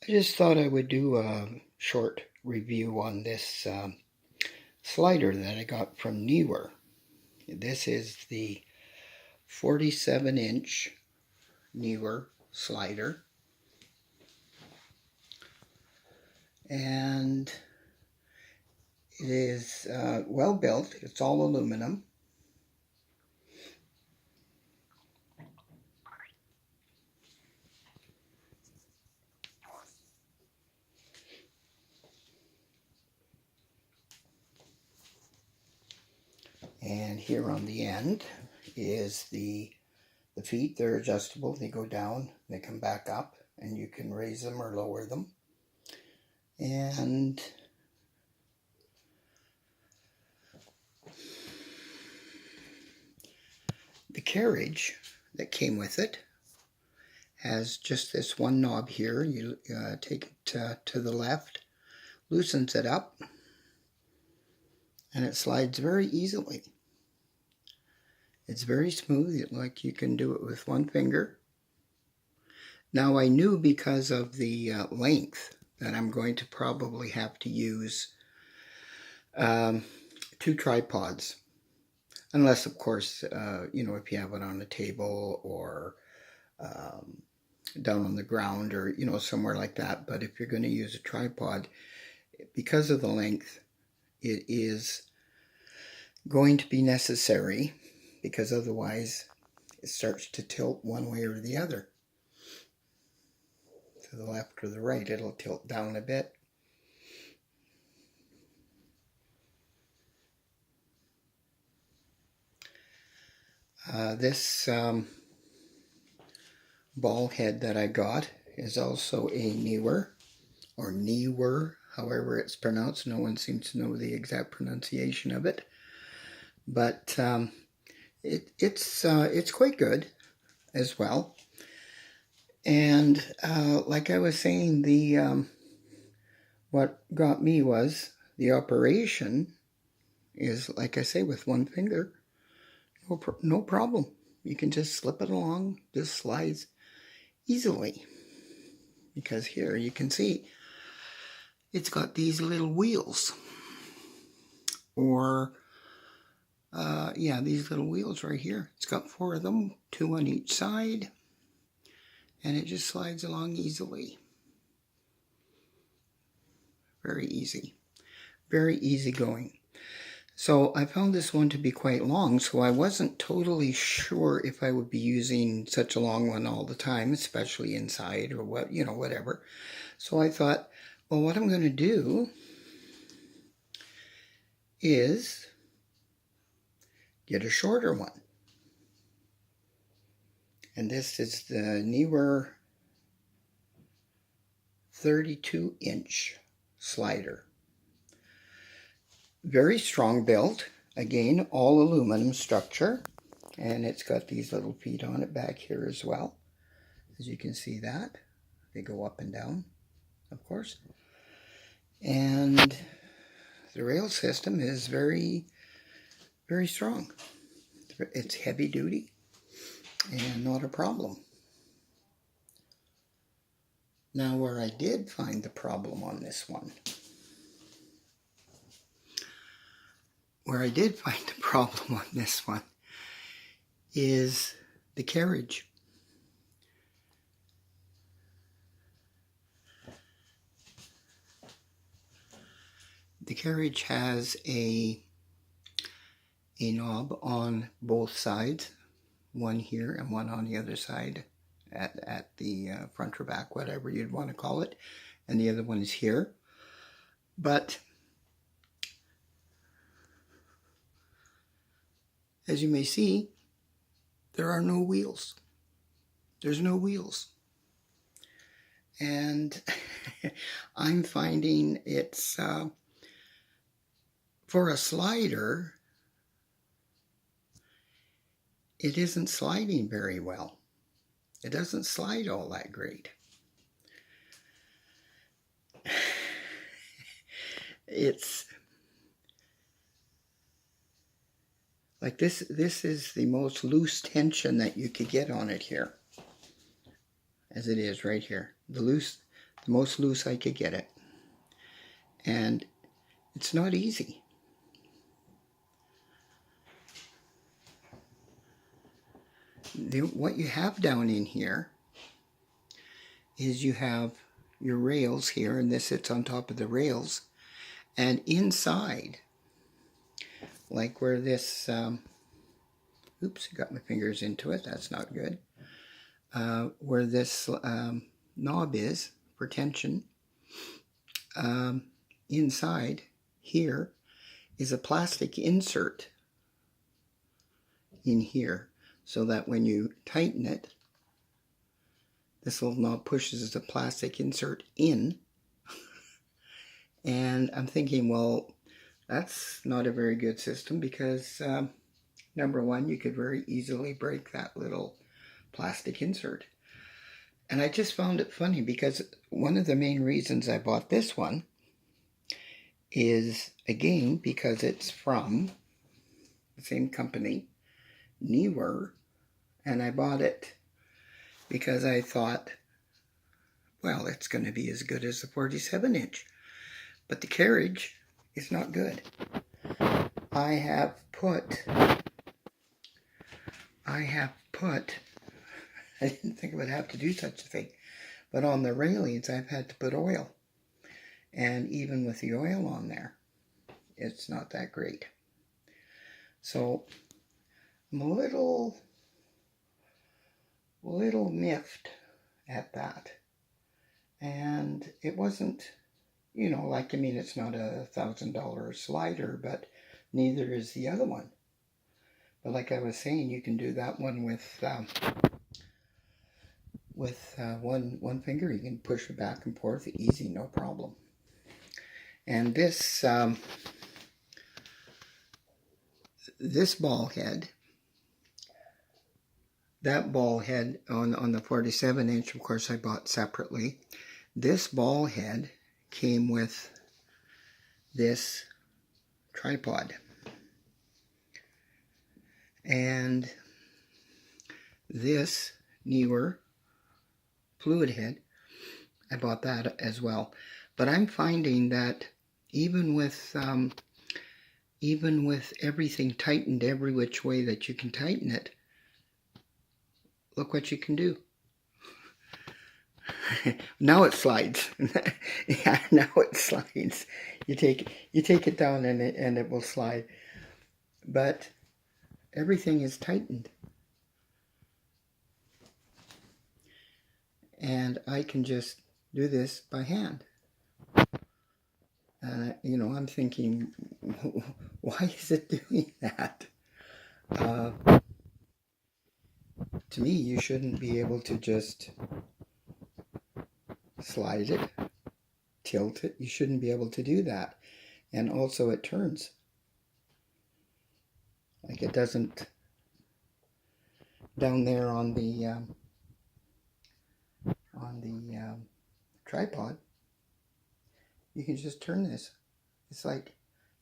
I just thought I would do a short review on this slider that I got from Neewer. This is the 47-inch Neewer slider, and it is well built. It's all aluminum. And here on the end is the feet. They're adjustable. They go down, they come back up, and you can raise them or lower them. And the carriage that came with it has just this one knob here. You take it to the left, loosens it up, and it slides very easily. It's very smooth, like you can do it with one finger. Now I knew because of the length that I'm going to probably have to use 2 tripods. Unless, of course, if you have it on a table or down on the ground or, somewhere like that. But if you're going to use a tripod, because of the length, it is going to be necessary, because otherwise it starts to tilt one way or the other. To the left or the right, it'll tilt down a bit. This ball head that I got is also a Neewer, or Neewer, however it's pronounced. No one seems to know the exact pronunciation of it, but it's quite good as well. And like I was saying, the what got me was the operation is, like I say, with one finger. No problem. You can just slip it along, just slides easily. Because here you can see it's got these little wheels. Or, these little wheels right here. It's got 4 of them, 2 on each side. And it just slides along easily. Very easy. Very easy going. So I found this one to be quite long, so I wasn't totally sure if I would be using such a long one all the time, especially inside or whatever. So I thought, well, what I'm going to do is get a shorter one. And this is the Neewer 32-inch slider. Very strong built, again, all aluminum structure, and it's got these little feet on it back here as well. As you can see that, they go up and down, of course. And the rail system is very, very strong. It's heavy duty and not a problem. Now, where I did find the problem on this one, is the carriage. The carriage has a knob on both sides, one here and one on the other side at the front or back, whatever you'd want to call it, and the other one is here. But as you may see, there are no wheels. There's no wheels. And I'm finding it's, for a slider, it isn't sliding very well. It doesn't slide all that great. It's like this is the most loose tension that you could get on it here, as it is right here. The the most loose I could get it. And it's not easy. What you have down in here is you have your rails here, and this sits on top of the rails. And inside, like where this, oops, got my fingers into it, that's not good. Where this knob is for tension, inside here is a plastic insert in here, so that when you tighten it, this little knob pushes the plastic insert in. And I'm thinking, well, that's not a very good system, because number one, you could very easily break that little plastic insert. And I just found it funny, because one of the main reasons I bought this one is, again, because it's from the same company, Neewer, and I bought it because I thought, well, it's going to be as good as the 47-inch. But the carriage is not good. I have put, I didn't think I would have to do such a thing, but on the railings I've had to put oil. And even with the oil on there, it's not that great. So I'm a little miffed at that. And it wasn't, you know, like, I mean, it's not a $1,000 slider, but neither is the other one. But like I was saying, you can do that one with one finger. You can push it back and forth easy, no problem. And this this ball head, that ball head on the 47-inch, of course, I bought separately. This ball head came with this tripod. And this Neewer fluid head, I bought that as well. But I'm finding that even with everything tightened every which way that you can tighten it, look what you can do. Now it slides. Yeah, now it slides. You take it down and it will slide. But everything is tightened. And I can just do this by hand. You know, I'm thinking, why is it doing that? To me, you shouldn't be able to just slide it, tilt it. You shouldn't be able to do that. And also it turns. Like it doesn't down there on the tripod. You can just turn this. It's like,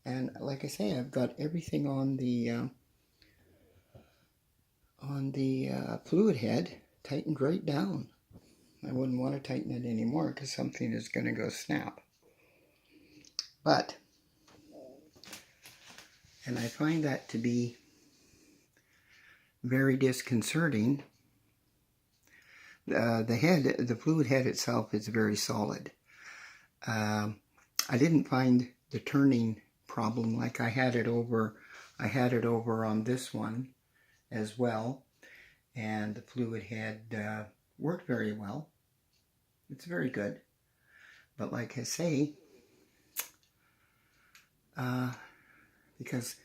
and like I say, I've got everything on the fluid head tightened right down. I wouldn't want to tighten it anymore because something is going to go snap. But, and I find that to be very disconcerting. The fluid head itself is very solid. I didn't find the turning problem like I had it over on this one as well, and the fluid head worked very well. It's very good. But like I say, because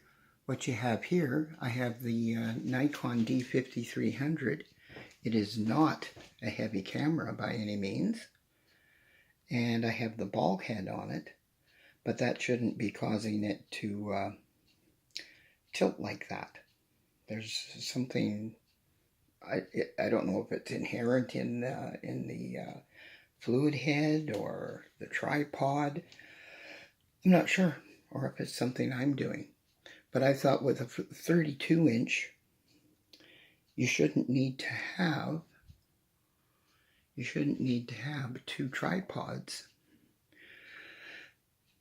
what you have here, I have the Nikon D5300. It is not a heavy camera by any means. And I have the ball head on it, but that shouldn't be causing it to tilt like that. There's something, I don't know if it's inherent in the fluid head or the tripod. I'm not sure, or if it's something I'm doing. But I thought with a 32-inch, you shouldn't need to have you shouldn't need to have 2 tripods.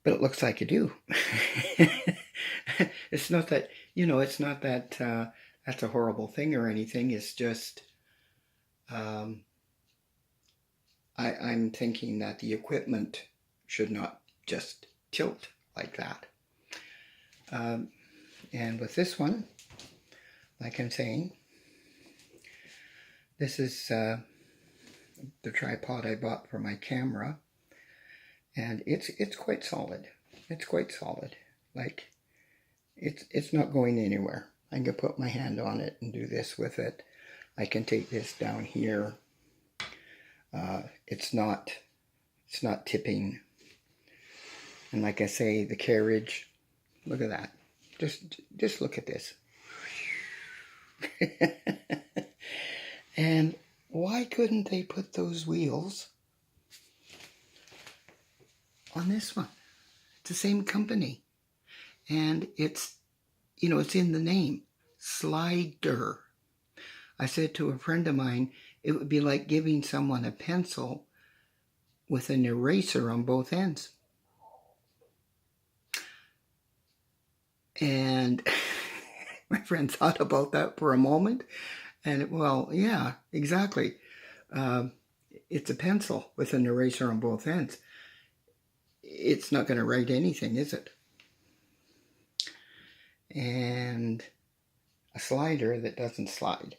But it looks like you do. It's not that, it's not that that's a horrible thing or anything. It's just I'm thinking that the equipment should not just tilt like that. And with this one, like I'm saying, this is the tripod I bought for my camera, and it's quite solid. It's quite solid. Like it's not going anywhere. I can put my hand on it and do this with it. I can take this down here. It's not tipping. And like I say, the carriage, look at that. Just look at this. And why couldn't they put those wheels on this one? It's the same company. And it's in the name, Slider. I said to a friend of mine, it would be like giving someone a pencil with an eraser on both ends. And my friend thought about that for a moment. And well, yeah, exactly. It's a pencil with an eraser on both ends. It's not going to write anything, is it? And a slider that doesn't slide.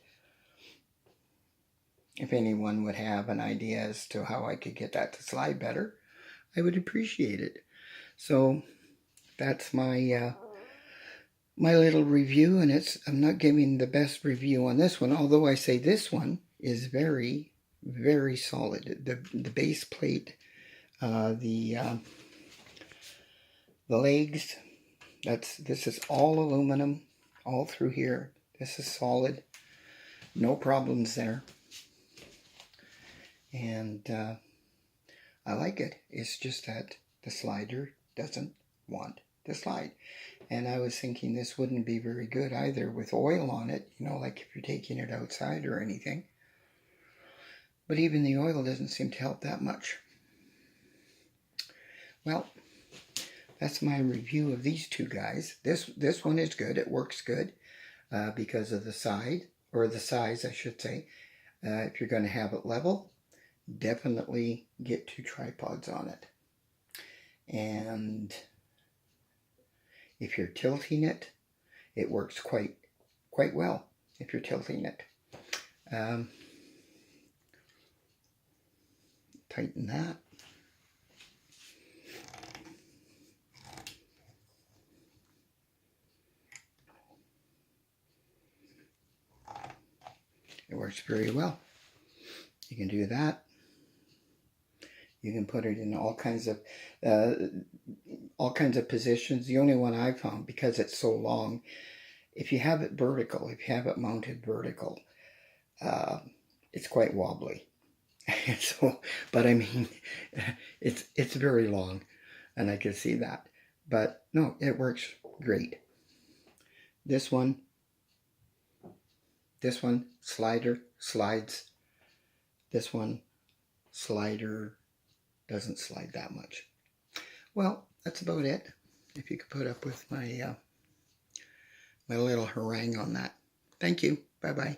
If anyone would have an idea as to how I could get that to slide better, I would appreciate it. So that's my my little review, and I'm not giving the best review on this one, although I say this one is very, very solid. The base plate, the legs, this is all aluminum, all through here. This is solid, no problems there, and I like it. It's just that the slider doesn't want to slide. And I was thinking this wouldn't be very good either with oil on it, like if you're taking it outside or anything. But even the oil doesn't seem to help that much. Well, that's my review of these two guys. This one is good. It works good because of the size, I should say. If you're going to have it level, definitely get 2 tripods on it. And if you're tilting it, it works quite well if you're tilting it. Tighten that. It works very well. You can do that. You can put it in all kinds of positions. The only one I found, because it's so long, if you have it vertical, if you have it mounted vertical, it's quite wobbly. So, but I mean, it's very long, and I can see that. But no, it works great. This one, slider slides. This one, slider doesn't slide that much. Well, that's about it. If you could put up with my my little harangue on that. Thank you. Bye-bye.